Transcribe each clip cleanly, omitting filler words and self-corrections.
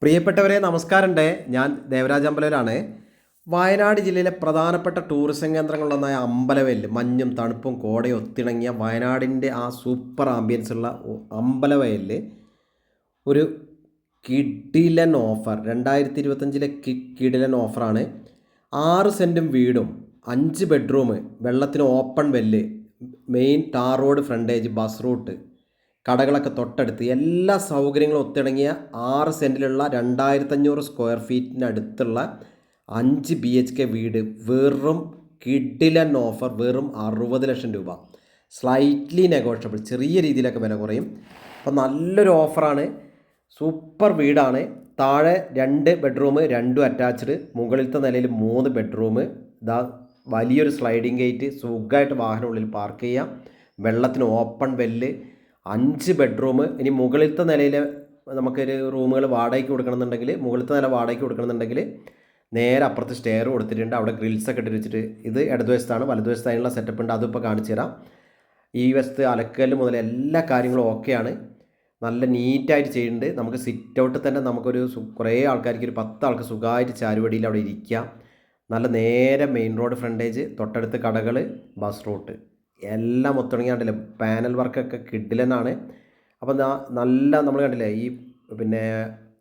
പ്രിയപ്പെട്ടവരെ നമസ്കാരമുണ്ട്. ഞാൻ ദേവരാജ് അമ്പലവലാണ്. വയനാട് ജില്ലയിലെ പ്രധാനപ്പെട്ട ടൂറിസം കേന്ദ്രങ്ങളിലൊന്നായ അമ്പലവയൽ മഞ്ഞും തണുപ്പും കോടയും ഒത്തിണങ്ങിയ വയനാടിൻ്റെ ആ സൂപ്പർ ആംബിയൻസ് ഉള്ള അമ്പലവയലിൽ ഒരു കിടിലൻ ഓഫർ 2025 കിടിലൻ ഓഫറാണ്. 6 സെൻറ്റും വീടും 5 ബെഡ്റൂം, വെള്ളത്തിന് open well, main tar road frontage, bus route, കടകളൊക്കെ തൊട്ടടുത്ത് എല്ലാ സൗകര്യങ്ങളും ഒത്തിണങ്ങിയ 6 സെൻറ്റിലുള്ള 2500 സ്ക്വയർ ഫീറ്റിനടുത്തുള്ള 5 BHK വീട് വെറും കിടിലൻ ഓഫർ, വെറും 60 ലക്ഷം രൂപ. സ്ലൈറ്റ്ലി നെഗോഷ്യബിൾ, ചെറിയ രീതിയിലൊക്കെ വില കുറയും. അപ്പോൾ നല്ലൊരു ഓഫറാണ്. സൂപ്പർ വീടാണ്. താഴെ 2 ബെഡ്റൂം, 2 അറ്റാച്ച്ഡ്, മുകളിലത്തെ നിലയിൽ 3 ബെഡ്റൂം. ഇതാ വലിയൊരു സ്ലൈഡിങ് ഗേറ്റ്, സുഖമായിട്ട് വാഹനം ഉള്ളിൽ പാർക്ക് ചെയ്യാം. വെള്ളത്തിന് ഓപ്പൺ വെല്ല്, 5 ബെഡ്റൂം. ഇനി മുകളിലത്തെ നിലയിൽ നമുക്കൊരു റൂമുകൾ വാടകയ്ക്ക് കൊടുക്കണമെന്നുണ്ടെങ്കിൽ, മുകളിലത്തെ നില വാടകയ്ക്ക് കൊടുക്കണമെന്നുണ്ടെങ്കിൽ നേരെ അപ്പുറത്ത് സ്റ്റെയർ കൊടുത്തിട്ടുണ്ട്. അവിടെ ഗ്രിൽസൊക്കെ ഇട്ട് വെച്ചിട്ട്, ഇത് ഇടതുവശത്താണ്, വലതുവശത്ത് അതിനുള്ള സെറ്റപ്പ് ഉണ്ട്, അതിപ്പോൾ കാണിച്ചു തരാം. ഈ വശത്ത് അലക്കൽ മുതൽ എല്ലാ കാര്യങ്ങളും ഓക്കെയാണ്. നല്ല നീറ്റായിട്ട് ചെയ്യുന്നുണ്ട്. നമുക്ക് സിറ്റ് ഔട്ടിൽ തന്നെ നമുക്കൊരു കുറേ ആൾക്കാർക്ക്, ഒരു 10 ആൾക്ക് സുഖമായിട്ട് ചാരുവടിയിൽ അവിടെ ഇരിക്കാം. നല്ല നേരെ മെയിൻ റോഡ് ഫ്രണ്ടേജ്, തൊട്ടടുത്ത് കടകൾ, ബസ് റൂട്ട്, എല്ലാം ഒത്തിണങ്ങിയാണ്ടല്ലേ. പാനൽ വർക്കൊക്കെ കിഡിലനാണ്. അപ്പോൾ നല്ല നമ്മൾ കണ്ടില്ലേ ഈ പിന്നെ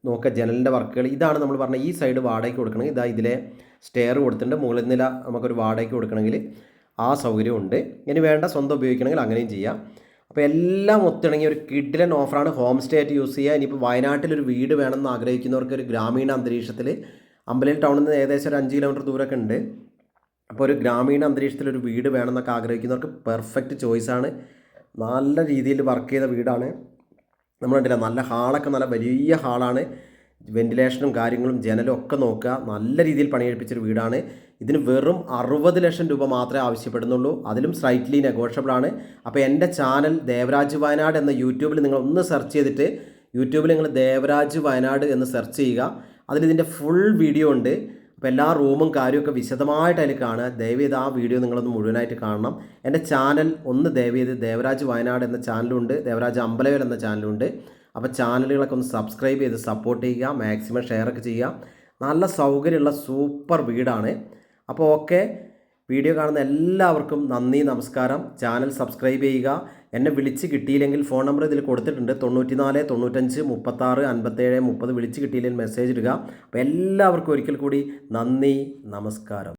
നോക്കുക ജനലിൻ്റെ വർക്കുകൾ. ഇതാണ് നമ്മൾ പറഞ്ഞ ഈ സൈഡ് വാടകയ്ക്ക് കൊടുക്കണമെങ്കിൽ ഇതാ ഇതിലെ സ്റ്റെയർ കൊടുത്തിട്ടുണ്ട്. മുകളിൽ നില നമുക്കൊരു വാടകയ്ക്ക് കൊടുക്കണമെങ്കിൽ ആ സൗകര്യം ഉണ്ട്. ഇനി വേണ്ട സ്വന്തം ഉപയോഗിക്കണമെങ്കിൽ അങ്ങനെയും ചെയ്യാം. അപ്പോൾ എല്ലാം ഒത്തിണങ്ങിയ ഒരു കിഡിലൻ ഓഫറാണ്. ഹോം സ്റ്റേ ആയിട്ട് യൂസ് ചെയ്യുക. ഇനിയിപ്പോൾ വയനാട്ടിലൊരു വീട് വേണമെന്ന് ആഗ്രഹിക്കുന്നവർക്ക് ഒരു ഗ്രാമീണ അന്തരീക്ഷത്തിൽ, അമ്പലവയൽ ടൗണിൽ നിന്ന് ഏകദേശം ഒരു 5 കിലോമീറ്റർ ദൂരമൊക്കെ ഉണ്ട്. അപ്പോൾ ഒരു ഗ്രാമീണ അന്തരീക്ഷത്തിലൊരു വീട് വേണമെന്നൊക്കെ ആഗ്രഹിക്കുന്നവർക്ക് പെർഫെക്റ്റ് ചോയ്സാണ്. നല്ല രീതിയിൽ വർക്ക് ചെയ്ത വീടാണ്. നമ്മൾ കണ്ടില്ല, നല്ല ഹാളൊക്കെ നല്ല വലിയ ഹാളാണ്. വെൻറ്റിലേഷനും കാര്യങ്ങളും ജനലും ഒക്കെ നോക്കുക. നല്ല രീതിയിൽ പണിയെടുപ്പിച്ചൊരു വീടാണ്. ഇതിന് വെറും 60 ലക്ഷം രൂപ മാത്രമേ ആവശ്യപ്പെടുന്നുള്ളൂ. അതിലും സ്ലൈറ്റ്ലി നെഗോഷ്യബിൾ ആണ്. അപ്പോൾ എൻ്റെ ചാനൽ ദേവരാജ് വയനാട് എന്ന യൂട്യൂബിൽ നിങ്ങൾ ഒന്ന് സെർച്ച് ചെയ്തിട്ട്, യൂട്യൂബിൽ നിങ്ങൾ ദേവരാജ് വയനാട് എന്ന് സെർച്ച് ചെയ്യുക. അതിലിതിൻ്റെ ഫുൾ വീഡിയോ ഉണ്ട്. അപ്പോൾ എല്ലാ റൂമും കാര്യമൊക്കെ വിശദമായിട്ട് അതിൽ കാണുക. ദയവ് ചെയ്ത് ആ വീഡിയോ നിങ്ങളൊന്ന് മുഴുവനായിട്ട് കാണണം. എൻ്റെ ചാനൽ ഒന്ന് ദയവ് ചെയ്ത് ദേവരാജ് വയനാട് എന്ന ചാനലുണ്ട്, ദേവരാജ് അമ്പലവയൽ എന്ന ചാനലുണ്ട്. അപ്പോൾ ചാനലുകളൊക്കെ ഒന്ന് സബ്സ്ക്രൈബ് ചെയ്ത് സപ്പോർട്ട് ചെയ്യുക, മാക്സിമം ഷെയറൊക്കെ ചെയ്യുക. നല്ല സൗകര്യമുള്ള സൂപ്പർ വീടാണ്. അപ്പോൾ ഓക്കെ, വീഡിയോ കാണുന്ന എല്ലാവർക്കും നന്ദി, നമസ്കാരം. ചാനൽ സബ്സ്ക്രൈബ് ചെയ്യുക. എന്നെ വിളിച്ച് കിട്ടിയില്ലെങ്കിൽ ഫോൺ നമ്പർ ഇതിൽ കൊടുത്തിട്ടുണ്ട്, 94 95 36 57 30. വിളിച്ച് കിട്ടിയില്ലെങ്കിൽ മെസ്സേജ് ഇടുക. അപ്പോൾ എല്ലാവർക്കും ഒരിക്കൽ കൂടി നന്ദി, നമസ്കാരം.